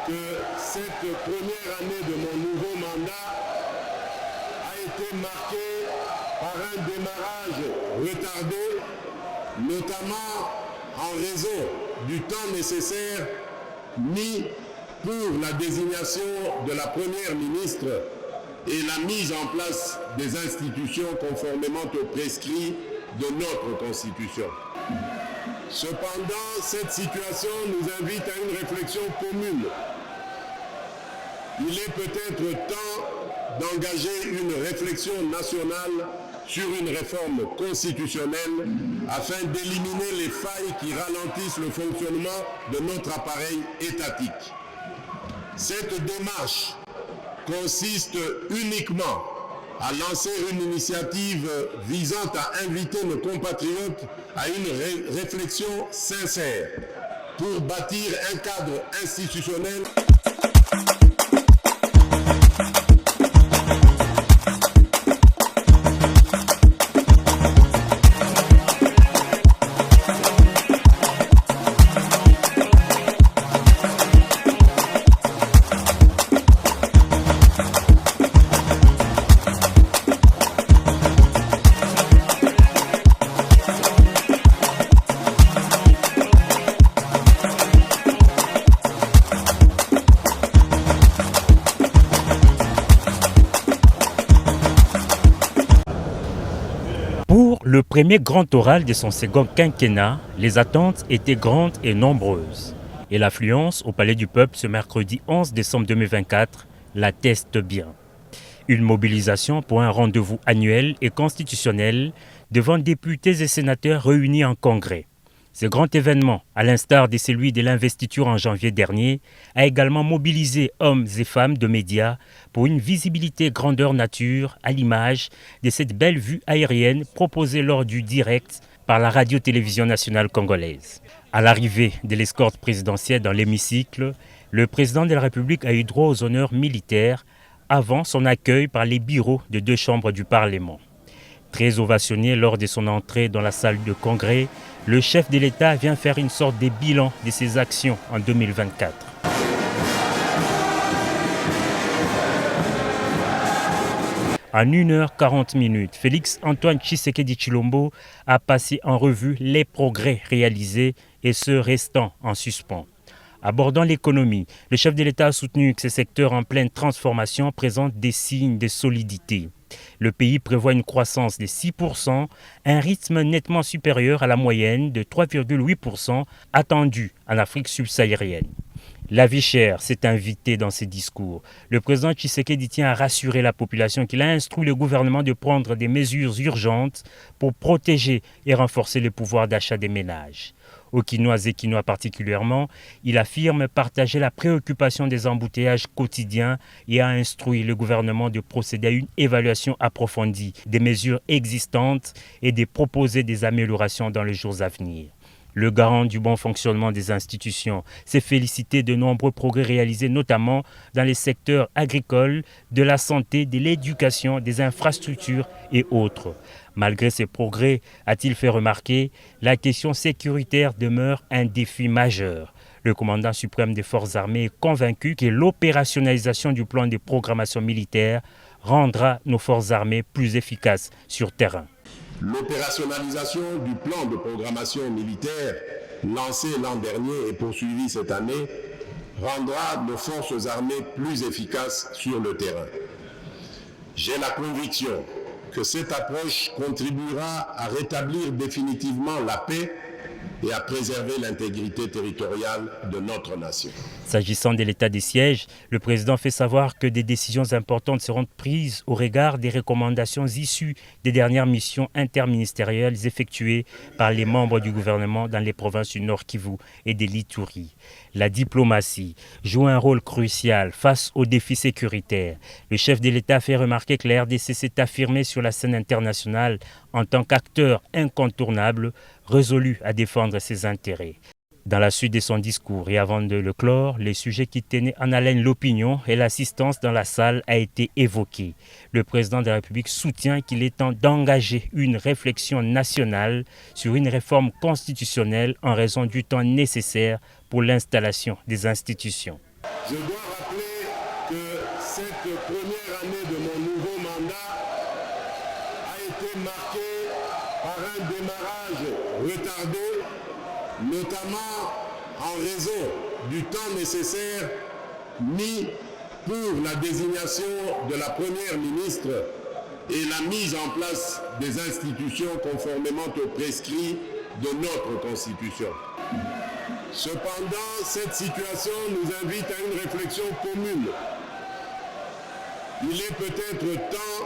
que cette première année de mon nouveau mandat a été marquée par un démarrage retardé, notamment en raison du temps nécessaire mis pour la désignation de la première ministre et la mise en place des institutions conformément aux prescrits de notre Constitution. Cependant, cette situation nous invite à une réflexion commune. Il est peut-être temps d'engager une réflexion nationale sur une réforme constitutionnelle afin d'éliminer les failles qui ralentissent le fonctionnement de notre appareil étatique. Cette démarche consiste uniquement à lancer une initiative visant à inviter nos compatriotes à une réflexion sincère pour bâtir un cadre institutionnel Pour le premier grand oral de son second quinquennat, les attentes étaient grandes et nombreuses. Et l'affluence au Palais du Peuple ce mercredi 11 décembre 2024 l'atteste bien. Une mobilisation pour un rendez-vous annuel et constitutionnel devant députés et sénateurs réunis en congrès. Ce grand événement, à l'instar de celui de l'investiture en janvier dernier, a également mobilisé hommes et femmes de médias pour une visibilité grandeur nature à l'image de cette belle vue aérienne proposée lors du direct par la radio-télévision nationale congolaise. À l'arrivée de l'escorte présidentielle dans l'hémicycle, le président de la République a eu droit aux honneurs militaires avant son accueil par les bureaux de 2 chambres du Parlement. Très ovationné lors de son entrée dans la salle de congrès, le chef de l'État vient faire une sorte de bilan de ses actions en 2024. En 1h40, Félix Antoine Tshisekedi Tshilombo a passé en revue les progrès réalisés et ceux restant en suspens. Abordant l'économie, le chef de l'État a soutenu que ces secteurs en pleine transformation présentent des signes de solidité. Le pays prévoit une croissance de 6%, un rythme nettement supérieur à la moyenne de 3,8% attendue en Afrique subsaharienne. La vie chère s'est invitée dans ses discours. Le président Tshisekedi tient à rassurer la population qu'il a instruit le gouvernement de prendre des mesures urgentes pour protéger et renforcer le pouvoir d'achat des ménages. Aux Quinois et Quinois particulièrement, il affirme partager la préoccupation des embouteillages quotidiens et a instruit le gouvernement de procéder à une évaluation approfondie des mesures existantes et de proposer des améliorations dans les jours à venir. Le garant du bon fonctionnement des institutions s'est félicité de nombreux progrès réalisés notamment dans les secteurs agricoles, de la santé, de l'éducation, des infrastructures et autres. Malgré ces progrès, a-t-il fait remarquer, la question sécuritaire demeure un défi majeur. Le commandant suprême des forces armées est convaincu que l'opérationnalisation du plan de programmation militaire rendra nos forces armées plus efficaces sur terrain. L'opérationnalisation du plan de programmation militaire lancé l'an dernier et poursuivi cette année rendra nos forces armées plus efficaces sur le terrain. J'ai la conviction que cette approche contribuera à rétablir définitivement la paix et à préserver l'intégrité territoriale de notre nation. S'agissant de l'état des sièges, le président fait savoir que des décisions importantes seront prises au regard des recommandations issues des dernières missions interministérielles effectuées par les membres du gouvernement dans les provinces du Nord Kivu et de l'Ituri. La diplomatie joue un rôle crucial face aux défis sécuritaires. Le chef de l'État fait remarquer que la RDC s'est affirmée sur la scène internationale en tant qu'acteur incontournable, résolu à défendre ses intérêts. Dans la suite de son discours et avant de le clore, les sujets qui tenaient en haleine l'opinion et l'assistance dans la salle a été évoqué. Le président de la République soutient qu'il est temps d'engager une réflexion nationale sur une réforme constitutionnelle en raison du temps nécessaire pour l'installation des institutions. Je dois rappeler que cette première année de mon nouveau mandat a été marquée par un démarrage retardé, notamment en raison du temps nécessaire mis pour la désignation de la première ministre et la mise en place des institutions conformément aux prescrits de notre Constitution. Cependant, cette situation nous invite à une réflexion commune. Il est peut-être temps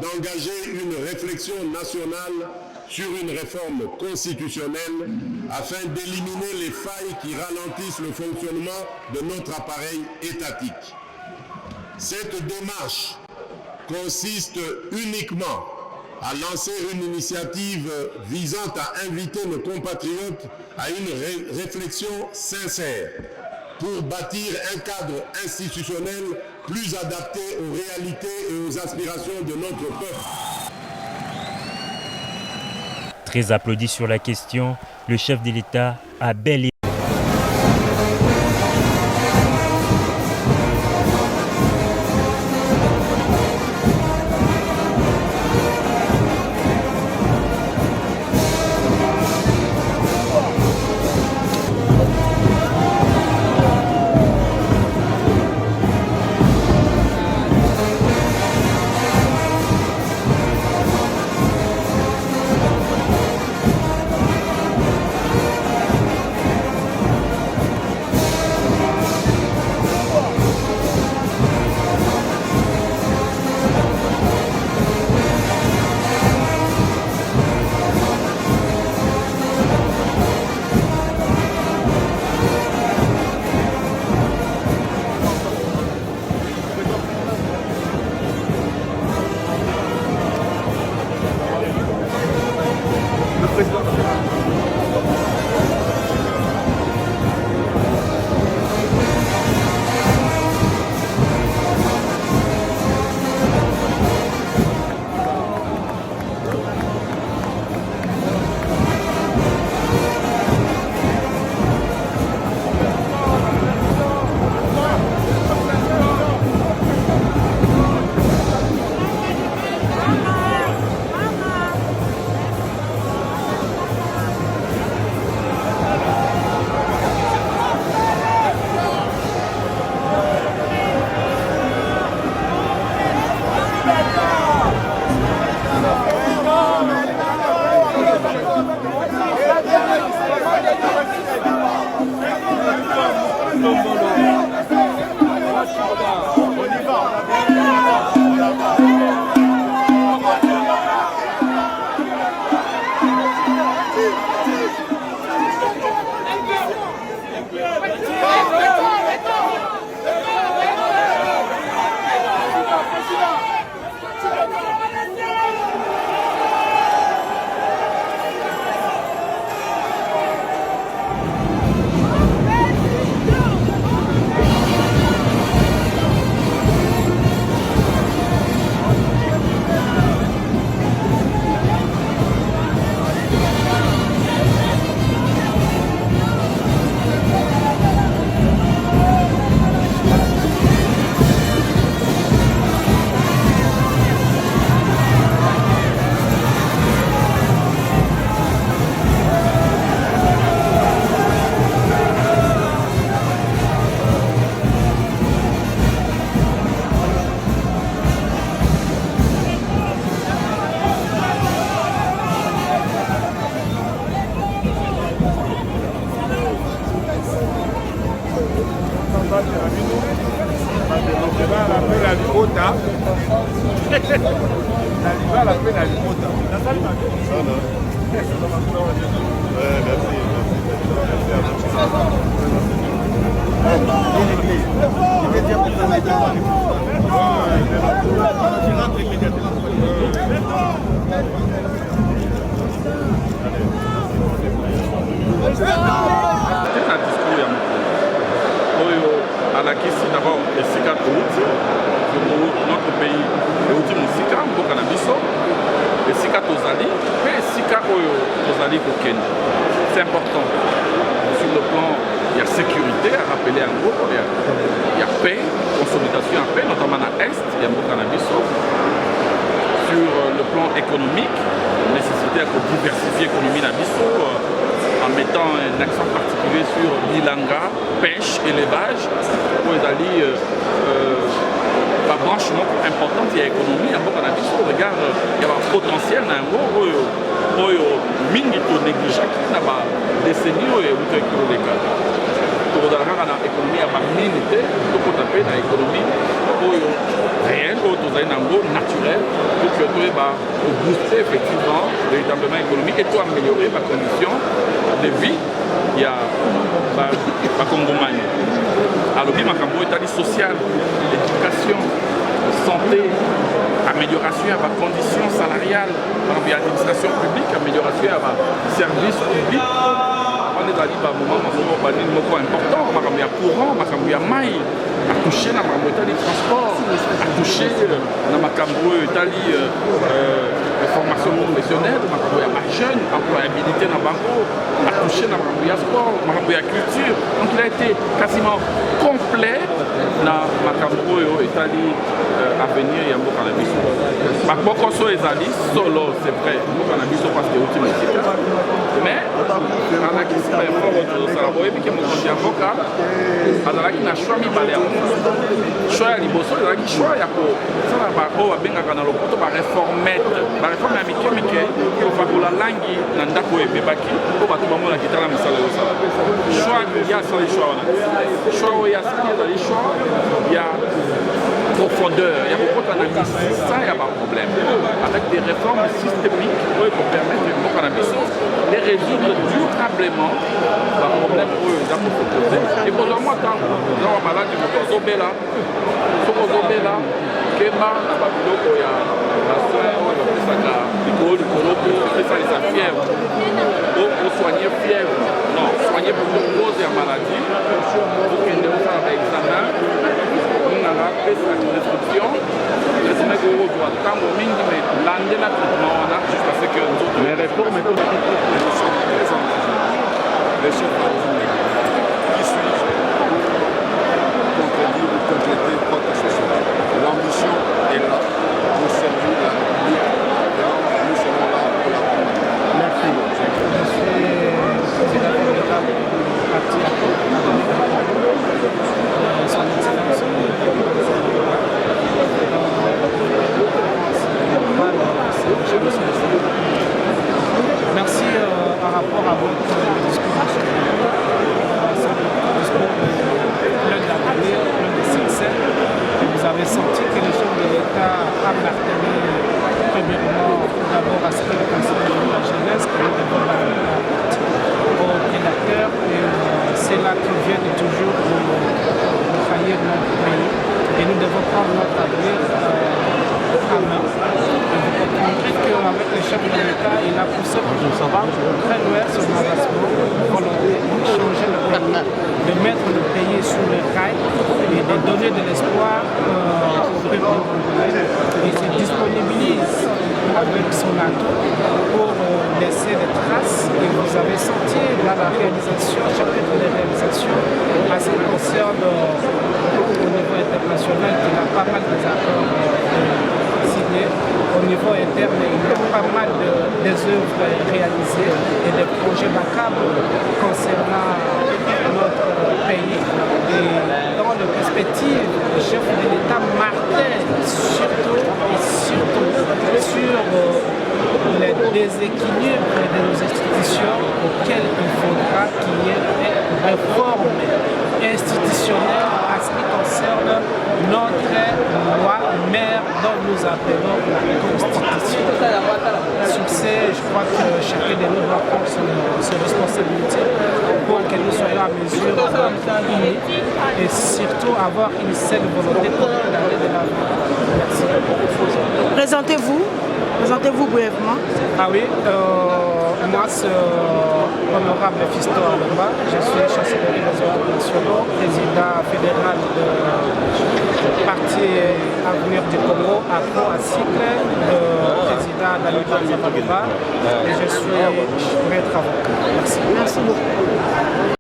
d'engager une réflexion nationale sur une réforme constitutionnelle afin d'éliminer les failles qui ralentissent le fonctionnement de notre appareil étatique. Cette démarche consiste uniquement à lancer une initiative visant à inviter nos compatriotes à une réflexion sincère pour bâtir un cadre institutionnel plus adapté aux réalités et aux aspirations de notre peuple. Très applaudi sur la question, le chef de l'État a bel et notre pays c'est important sur le plan, il y a a sécurité, à rappeler en gros, il y a paix, consolidation en paix, notamment à l'Est, il y a beaucoup cannabis. Sur le plan économique, nécessité de diversifier l'économie d'Abisso en mettant un accent particulier sur bilanga, pêche, élevage, pour les alliés la branche importante de l'économie, il y a beaucoup d'Abisso, regarde, il y a un potentiel dans un gros, mingi to négligé qui n'a pas décennie et où tu es légal. Pour la économie, il y a une minité, tout peut taper dans l'économie réelle, naturelle, pour que tu aies booster effectivement véritablement l'économie et tout améliorer ma condition de vie. Il y a ma Congomanie. Alors, il y a un social, éducation, santé, amélioration à ma condition salariale, par exemple, l'administration publique, amélioration à ma service public. On est allé à un moment important, il y a courant, il y a maille, à toucher dans les transports, à toucher dans ma formation professionnelle, il y a ma jeune, employabilité dans le banco, à toucher dans ma sport, la culture. Donc il a été quasiment complet dans ma Italie à venir et à mon cannabis. Ma bokoso les alliés, solo, c'est vrai, mon cannabis parce que c'est ultime. Mais, on a qui se fait fort autour de ça, et puis qui me dit avocat, on a qui n'a choix mi balé. Choix à l'iboso, on a qui choix, il y a quoi. Ça va pas, on va bien dans le côté, on va réformer. La réforme est amicale, on va pour la langue, dans le et bébaki, on va tout le monde qui est dans la misale de ça. Choix, il y a sur les choix. Choix, il y a les choix, il y a profondeur, il y a beaucoup d'analyse, ça il y a pas de problème. Avec des réformes systémiques pour permettre au cannabis de résoudre durablement le problème pour eux. Et pour moi, quand on a malade, il faut que là, que là, il y a la soeur, la fièvre, pour soigner fièvre, non, soigner pour cause de maladie, pour qu'il y ait un examen. On a fait cette description, les mégots doivent attendre au minimum, l'année là, jusqu'à ce que nous autres. Les réformes sont très engagées. Les chefs qui suivent contredire ou compléter quoi que ce soit. L'ambition est là pour servir la République. Nous serons là pour la accompagner. Merci. Merci par rapport à votre discours. Plein d'avenir, plein de succès. Vous avez senti que les chefs de l'État appartenaient premièrement d'abord à ce qui concerne la jeunesse, que nous devons donner aux prédateurs. Et c'est là qu'ils viennent toujours pour trahir notre pays. Et nous devons prendre notre avenir en main. Et vous comprendrez qu'avec les chefs de l'État, il a poussé très loin son engagement, volonté de changer le pays, de mettre le pays sur les rails et de donner de l'espoir au peuple congolais. Il se disponibilise avec son atout pour laisser des traces. Et vous avez senti dans la réalisation, chapitre de réalisation, à ce qui concerne au niveau international, qu'il a pas mal des accords signés. Au niveau interne, il y a pas mal des œuvres réalisées et des projets macabres concernant notre pays. Et dans la perspective, le chef de l'État martèle surtout sur les déséquilibres de nos institutions auxquels il faudra qu'il y ait une réforme institutionnelle à ce qui concerne notre loi mère dont nous appelons la Constitution. Sur ce, je crois que chacun de nous doit prendre ses responsabilités pour que nous soyons à mesure d'être unis et surtout avoir une seule volonté pour l'année de l'avenir. Merci. Présentez-vous brièvement. Ah oui, moi c'est honorable Fisto Alomba, je suis chancelier des ordres nationaux, président fédéral du Parti Avenir du Congo, à cycle, président d'Aliban Zabalova, et je suis maître avocat. Merci. Merci beaucoup.